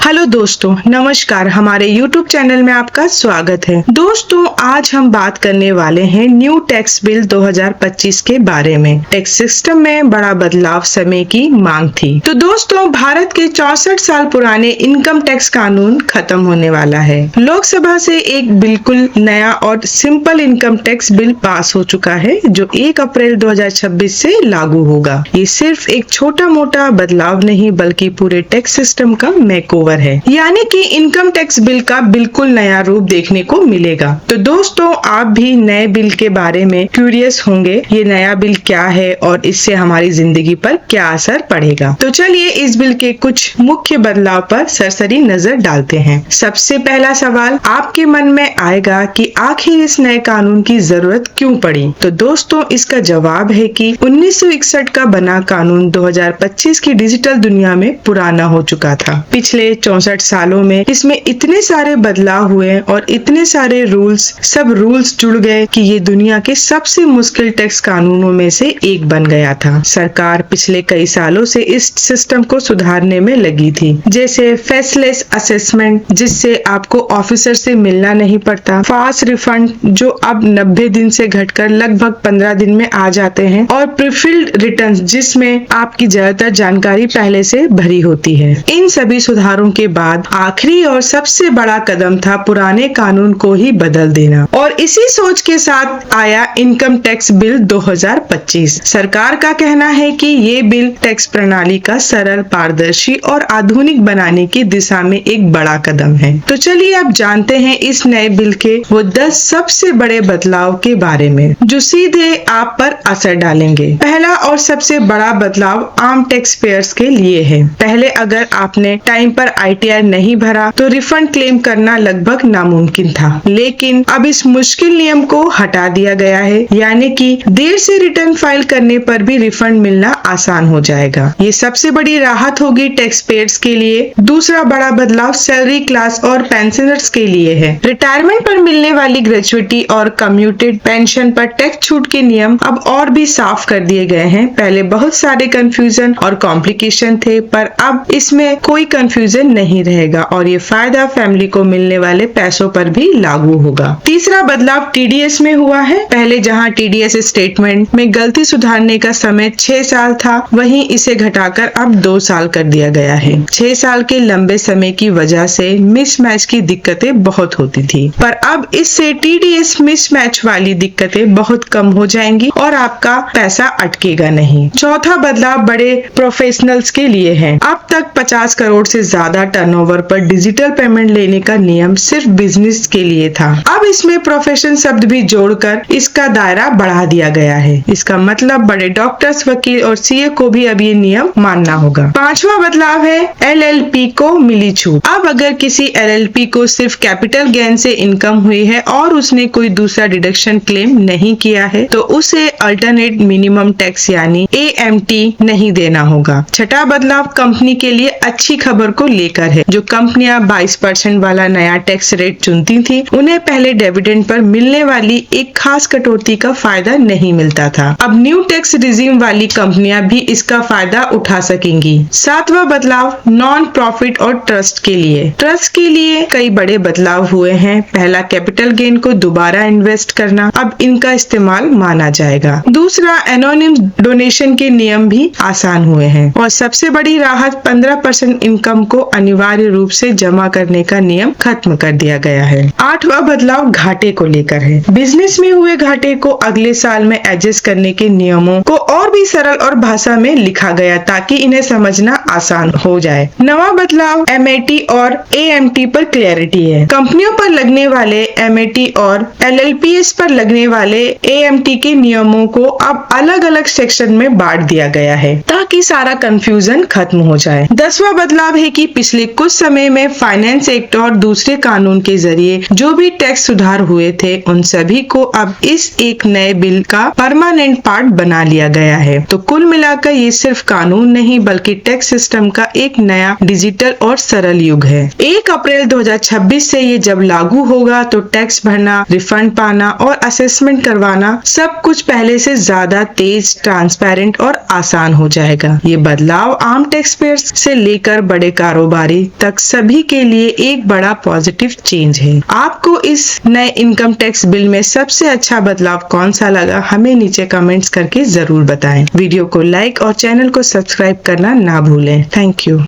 Hello दोस्तों, नमस्कार। हमारे YouTube चैनल में आपका स्वागत है। दोस्तों, आज हम बात करने वाले हैं न्यू टैक्स बिल 2025 के बारे में। टैक्स सिस्टम में बड़ा बदलाव समय की मांग थी। तो दोस्तों, भारत के 64 साल पुराने इनकम टैक्स कानून खत्म होने वाला है। लोकसभा से एक बिल्कुल नया और simple income tax bill pass हो चुका है, जो 1 अप्रैल 2026 से लागू होगा। ये सिर्फ एक छोटा मोटा बदलाव नहीं, बल्कि पूरे टैक्स सिस्टम का मेकओवर है। यानी कि इनकम टैक्स बिल का बिल्कुल नया रूप देखने को मिलेगा। तो दोस्तों, आप भी नए बिल के बारे में क्यूरियस होंगे। ये नया बिल क्या है और इससे हमारी जिंदगी पर क्या असर पड़ेगा। तो चलिए इस बिल के कुछ मुख्य बदलाव पर सरसरी नजर डालते हैं। सबसे पहला सवाल आपके मन में आएगा कि आखिर इस नए कानून की जरूरत क्यों पड़ी। तो दोस्तों, इसका जवाब है कि 1961 का बना कानून 2025 की डिजिटल दुनिया में पुराना हो चुका था। पिछले 64 सालों में इसमें इतने सारे बदलाव हुए और इतने सारे सब रूल्स जुड़ गए कि ये दुनिया के सबसे मुश्किल टैक्स कानूनों में से एक बन गया था। सरकार पिछले कई सालों से इस सिस्टम को सुधारने में लगी थी, जैसे फेसलेस असेसमेंट, जिससे आपको ऑफिसर से मिलना नहीं पड़ता, फास्ट रिफंड जो अब 90 दिन से घटकर लगभग 15 दिन में आ जाते हैं, और प्रीफिल्ड रिटर्न जिसमें आपकी ज्यादातर जानकारी पहले से भरी होती है। इन सभी सुधारों के बाद आखिरी और सबसे बड़ा कदम था पुराने कानून को ही बदल देना, और इसी सोच के साथ आया इनकम टैक्स बिल 2025। सरकार का कहना है कि ये बिल टैक्स प्रणाली का सरल, पारदर्शी और आधुनिक बनाने की दिशा में एक बड़ा कदम है। तो चलिए अब जानते हैं इस नए बिल के वो 10 सबसे बड़े बदलाव के बारे में, जो सीधे आप पर असर डालेंगे। पहला और सबसे बड़ा बदलाव आम टैक्स पेयर्स के लिए है। पहले अगर आपने टाइम पर ITR नहीं भरा तो रिफंड क्लेम करना लगभग नामुमकिन था, लेकिन अब इस मुश्किल नियम को हटा दिया गया है। यानी कि देर से रिटर्न फाइल करने पर भी रिफंड मिलना आसान हो जाएगा। ये सबसे बड़ी राहत होगी टैक्स पेयर्स के लिए। दूसरा बड़ा बदलाव सैलरी क्लास और पेंशनर्स के लिए है। रिटायरमेंट पर मिलने वाली ग्रेचुइटी और कम्यूटेड पेंशन पर टैक्स छूट के नियम अब और भी साफ कर दिए गए हैं। पहले बहुत सारे कंफ्यूजन और कॉम्प्लिकेशन थे, पर अब इसमें कोई कंफ्यूजन नहीं रहेगा और ये फायदा फैमिली को मिलने वाले पैसों पर भी लागू होगा। तीसरा बदलाव TDS में हुआ है। पहले जहां TDS स्टेटमेंट में गलती सुधारने का समय 6 साल था, वहीं इसे घटाकर अब 2 साल कर दिया गया है। 6 साल के लंबे समय की वजह से मिसमैच की दिक्कतें बहुत होती थी, पर अब इससे TDS मिसमैच वाली दिक्कतें बहुत कम हो जाएंगी और आपका पैसा अटकेगा नहीं। चौथा बदलाव बड़े प्रोफेशनल्स के लिए है। अब तक 50 करोड़ से ज्यादा टर्नओवर पर डिजिटल पेमेंट लेने का नियम सिर्फ बिजनेस के लिए था। अब इसमें प्रोफेशन शब्द भी जोड़कर इसका दायरा बढ़ा दिया गया है। इसका मतलब बड़े डॉक्टर्स, वकील और CA को भी अब ये नियम मानना होगा। पांचवा बदलाव है LLP को मिली छूट। अब अगर किसी LLP को सिर्फ कैपिटल गेन से इनकम हुई है और उसने कोई दूसरा डिडक्शन क्लेम नहीं किया है, तो उसे अल्टरनेट मिनिमम टैक्स यानी AMT नहीं देना होगा। छठा बदलाव कंपनी के लिए अच्छी खबर को लेकर है। जो कंपनियां 22% वाला नया टैक्स रेट चुनती थी, उन्हें पहले डिविडेंड पर मिलने वाली एक खास कटौती का फायदा नहीं मिलता था। अब न्यू टैक्स रिजीम वाली कंपनियां भी इसका फायदा उठा सकेंगी। सातवां बदलाव नॉन प्रॉफिट और ट्रस्ट के लिए। ट्रस्ट के लिए कई बड़े बदलाव हुए हैं। पहला, कैपिटल गेन को दोबारा इन्वेस्ट करना, अब इनका इस्तेमाल माना जाएगा। दूसरा, एनोनिम डोनेशन के नियम भी आसान हुए हैं, और सबसे बड़ी राहत 15% इनकम को अनिवार्य रूप से जमा करने का नियम खत्म कर दिया गया है। आठवां बदलाव घाटे को लेकर है। बिजनेस में हुए घाटे को अगले साल में एडजस्ट करने के नियमों को और भी सरल और भाषा में लिखा गया, ताकि इन्हें समझना आसान हो जाए। नवा बदलाव MAT और AMT पर क्लैरिटी है। कंपनियों पर लगने वाले MAT और LLPS पर लगने वाले AMT के नियमों को अब अलग अलग सेक्शन में बांट दिया गया है, ताकि सारा कंफ्यूजन खत्म हो जाए। 10वां बदलाव है कि पिछले कुछ समय में फाइनेंस एक्ट और दूसरे कानून के जरिए जो भी टैक्स सुधार हुए थे, उन सभी को अब इस एक नए बिल का परमानेंट पार्ट बना लिया गया है। तो कुल मिलाकर ये सिर्फ कानून नहीं, बल्कि टैक्स सिस्टम का एक नया डिजिटल और सरल युग है। 1 अप्रैल 2026 से ये जब लागू होगा, तो टैक्स भरना, रिफंड पाना और असेसमेंट करवाना सब कुछ पहले से ज्यादा तेज, ट्रांसपेरेंट और आसान हो जाएगा। ये बदलाव आम टैक्स पेयर्स से लेकर बड़े कारोबार कारोबारी तक सभी के लिए एक बड़ा पॉजिटिव चेंज है। आपको इस नए इनकम टैक्स बिल में सबसे अच्छा बदलाव कौन सा लगा, हमें नीचे कमेंट्स करके जरूर बताएं। वीडियो को लाइक और चैनल को सब्सक्राइब करना ना भूलें। Thank you.